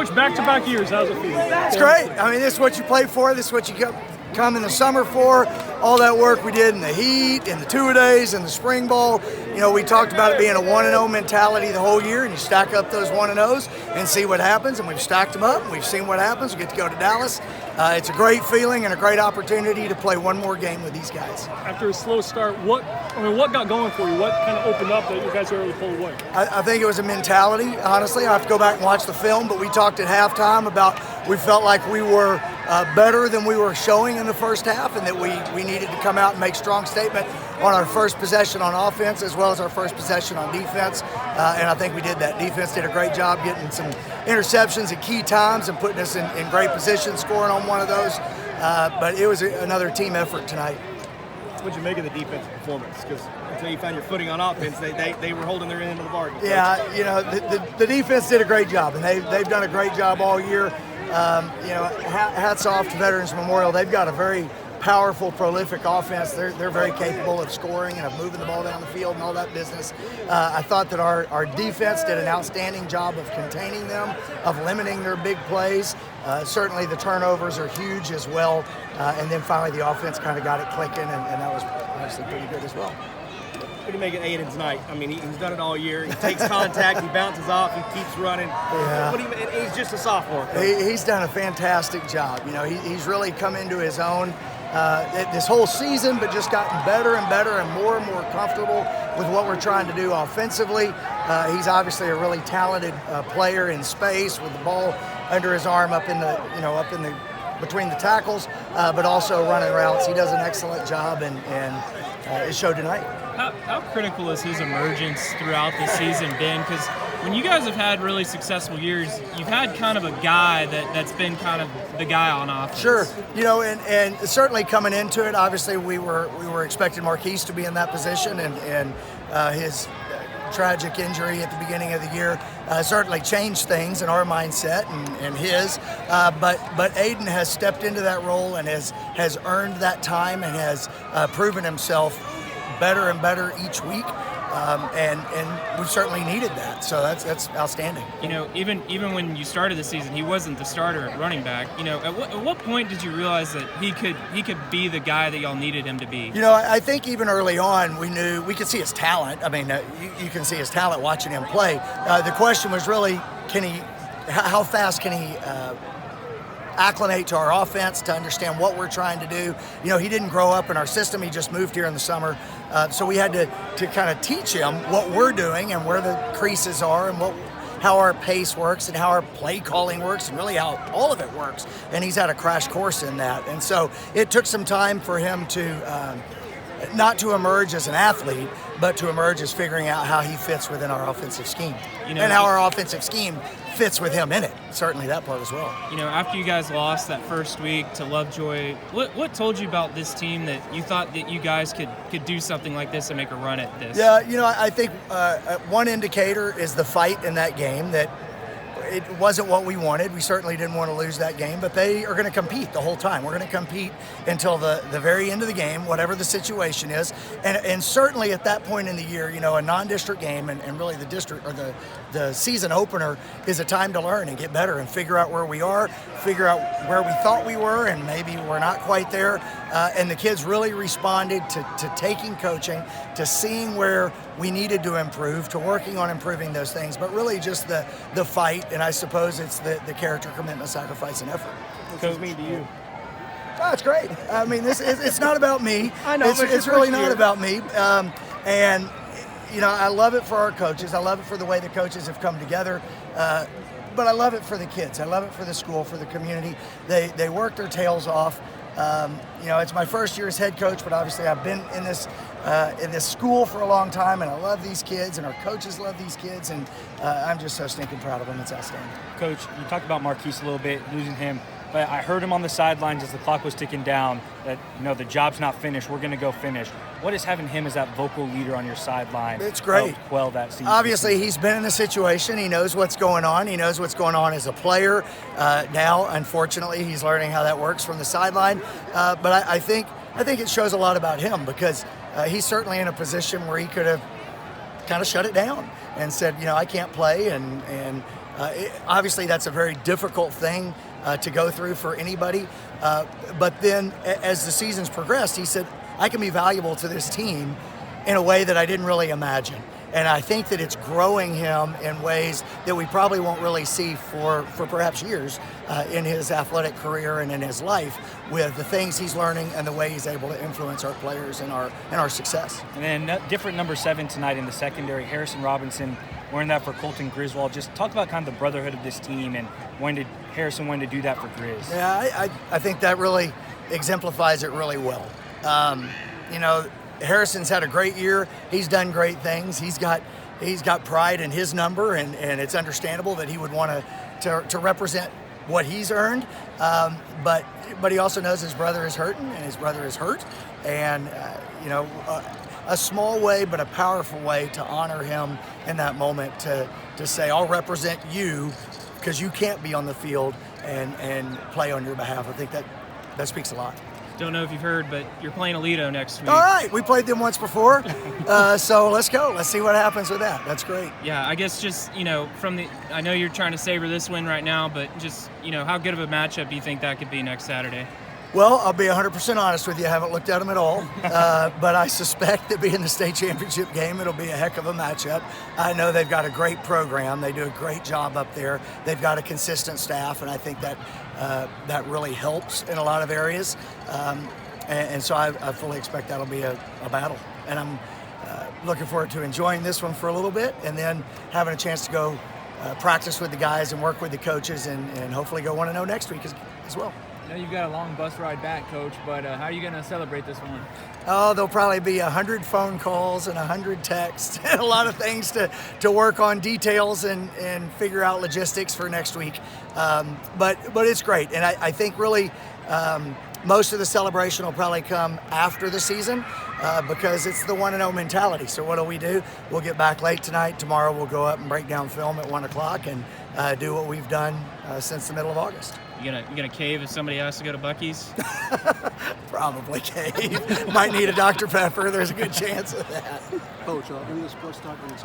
Coach, back-to-back years, how's it feel? It's great. I mean, this is what you play for. This is what you come in the summer for. All that work we did in the heat, in the two-a-days, in the spring ball. You know, we talked about it being a 1-0 mentality the whole year, and you stack up those 1-0s and see what happens, and we've stacked them up, and we've seen what happens. We get to go to Dallas. It's a great feeling and a great opportunity to play one more game with these guys. After a slow start, what got going for you? What kind of opened up that you guys were able to pull away? I think it was a mentality, honestly. I have to go back and watch the film, but we talked at halftime about we felt like we were better than we were showing in the first half, and that we needed to come out and make strong statement on our first possession on offense as well as our first possession on defense, and I think we did that. Defense did a great job getting some interceptions at key times and putting us in great position, scoring on one of those, but it was another team effort tonight. What'd you make of the defensive performance? Because until you found your footing on offense, they were holding their end of the bargain. Yeah, you know, the defense did a great job, and they've done a great job all year. You know, hats off to Veterans Memorial. They've got a very powerful, prolific offense. They're very capable of scoring and of moving the ball down the field and all that business. I thought that our defense did an outstanding job of containing them, of limiting their big plays. Certainly the turnovers are huge as well. And then finally the offense kind of got it clicking, and that was obviously pretty good as well. What do you make of Aiden tonight? I mean, he's done it all year. He takes contact, he bounces off, he keeps running. Yeah. He's just a sophomore. He's done a fantastic job. You know, he's really come into his own this whole season, but just gotten better and better and more comfortable with what we're trying to do offensively. He's obviously a really talented player in space with the ball under his arm up in the between the tackles, but also running routes. He does an excellent job, and it showed tonight. How critical has his emergence throughout the season been? Because when you guys have had really successful years, you've had kind of a guy that's been kind of the guy on offense. Sure, you know, and certainly coming into it, obviously we were expecting Marquise to be in that position, and his tragic injury at the beginning of the year certainly changed things in our mindset and his. But Aiden has stepped into that role and has earned that time and has proven himself better and better each week, and we've certainly needed that. So that's outstanding. You know, even when you started the season, he wasn't the starter at running back. You know, at what point did you realize that he could be the guy that y'all needed him to be? You know, I think even early on we knew we could see his talent. I mean, you can see his talent watching him play. The question was really, how fast can he acclimate to our offense, to understand what we're trying to do. You know, he didn't grow up in our system. He just moved here in the summer. So we had to kind of teach him what we're doing and where the creases are and how our pace works and how our play calling works and really how all of it works. And he's had a crash course in that. And so it took some time for him to not to emerge as an athlete, but to emerge as figuring out how he fits within our offensive scheme, and how our offensive scheme fits with him in it. Certainly that part as well. You know, after you guys lost that first week to Lovejoy, what told you about this team that you thought that you guys could do something like this and make a run at this? Yeah, you know, I think one indicator is the fight in that game, that it wasn't what we wanted. We certainly didn't want to lose that game, but they are going to compete the whole time. We're going to compete until the very end of the game, whatever the situation is. And certainly at that point in the year, you know, a non-district game and really the district or the season opener is a time to learn and get better and figure out where we are, figure out where we thought we were, and maybe we're not quite there. And the kids really responded to taking coaching, to seeing where we needed to improve, to working on improving those things, but really just the fight, and I suppose it's the character, commitment, sacrifice, and effort. What does this mean to you? Oh, it's great. I mean, it's not about me. I know, it's really not about me. And, you know, I love it for our coaches. I love it for the way the coaches have come together. But I love it for the kids. I love it for the school, for the community. They work their tails off. You know, it's my first year as head coach, but obviously I've been in this school for a long time, and I love these kids, and our coaches love these kids, and I'm just so stinking proud of them. It's outstanding. Coach, you talked about Marquise a little bit, losing him, but I heard him on the sidelines as the clock was ticking down that, you know, the job's not finished, we're going to go finish. What is having him as that vocal leader on your sideline? It's great. Help quell that season? Obviously, he's been in the situation. He knows what's going on. He knows what's going on as a player. Now, unfortunately, he's learning how that works from the sideline. But I think it shows a lot about him, because he's certainly in a position where he could have kind of shut it down and said, you know, I can't play, and Obviously, that's a very difficult thing to go through for anybody. But then, as the seasons progressed, he said, I can be valuable to this team in a way that I didn't really imagine. And I think that it's growing him in ways that we probably won't really see for perhaps years in his athletic career and in his life, with the things he's learning and the way he's able to influence our players and our success. And then different number 7 tonight in the secondary, Harrison Robinson, wearing that for Colton Griswold. Just talk about kind of the brotherhood of this team and when did Harrison do that for Grizz? Yeah, I think that really exemplifies it really well. Harrison's had a great year. He's done great things. He's got pride in his number, and it's understandable that he would want to represent what he's earned. But he also knows his brother is hurting, and his brother is hurt. And a small way, but a powerful way to honor him in that moment, to say, I'll represent you because you can't be on the field and play on your behalf. I think that speaks a lot. Don't know if you've heard, but you're playing Alito next week. All right, we played them once before, so let's go. Let's see what happens with that. That's great. Yeah, I guess just, I know you're trying to savor this win right now, but just, how good of a matchup do you think that could be next Saturday? Well, I'll be 100% honest with you. I haven't looked at them at all, but I suspect that being the state championship game, it'll be a heck of a matchup. I know they've got a great program. They do a great job up there. They've got a consistent staff, and I think that really helps in a lot of areas. And so I fully expect that'll be a battle. And I'm looking forward to enjoying this one for a little bit, and then having a chance to go practice with the guys and work with the coaches, and hopefully go 1-0 next week as well. I know you've got a long bus ride back, Coach, but how are you going to celebrate this one? Oh, there'll probably be 100 phone calls and 100 texts and a lot of things to work on details and figure out logistics for next week. But it's great. And I think really most of the celebration will probably come after the season because it's the 1-0 mentality. So what do? We'll get back late tonight. Tomorrow we'll go up and break down film at 1 o'clock and do what we've done since the middle of August. You gonna cave if somebody has to go to Buc-ee's? Probably cave. Might need a Dr. Pepper. There's a good chance of that. Coach, in the sports talk, when you